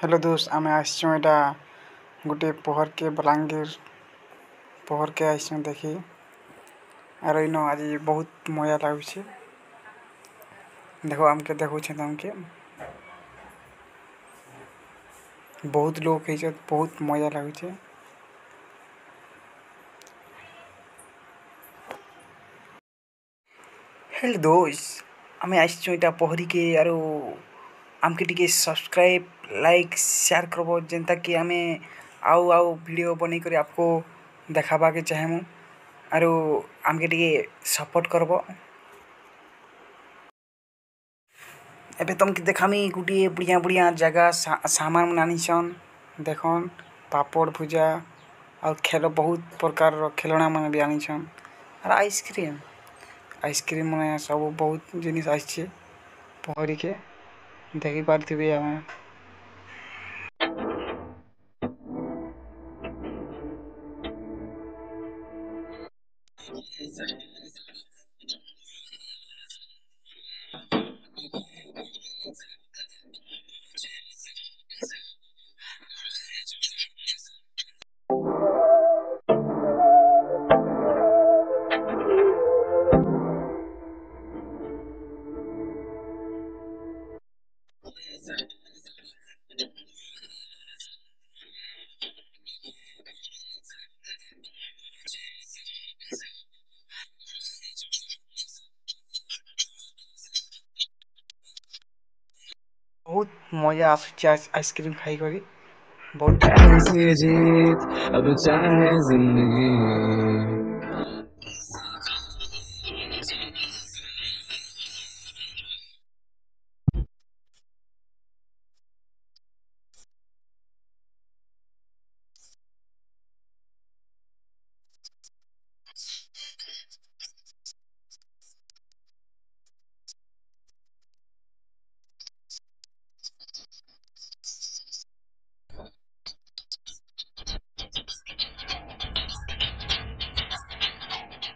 Hello दोस्त आम आसचुँ एटा गोटे पहर के बलांगीर पहर के आसचुँ देखी आर इन आज बहुत मजा लगुचे देखो आमके देखुँ तमके बहुत लोग है बहुत मजा लगुचे। हेलो दोस्त आम आसचुँ एटा पहरी के आरो आमके टिके सब्सक्राइब लाइक शेयर करबो जेनता कि आमे आउ आउ वीडियो बनै करी आपको देखाबा के चाहेमु आरो आमके टिके सपोर्ट करबो। एबे तुमके देखामी गुटे बढ़िया बढ़िया जगह सामान मन आनिछन देखन पापड़ भुजा और खेल बहुत प्रकार खेलना मन भी आनिछन और आइसक्रीम मन सब बहुत जिनिस आइछे पहरी के देखि पारथिबे आमे। बहुत मजा आसुचे आइसक्रीम खाई करी बहुत ऐसी जीत अब चाहे जिंदगी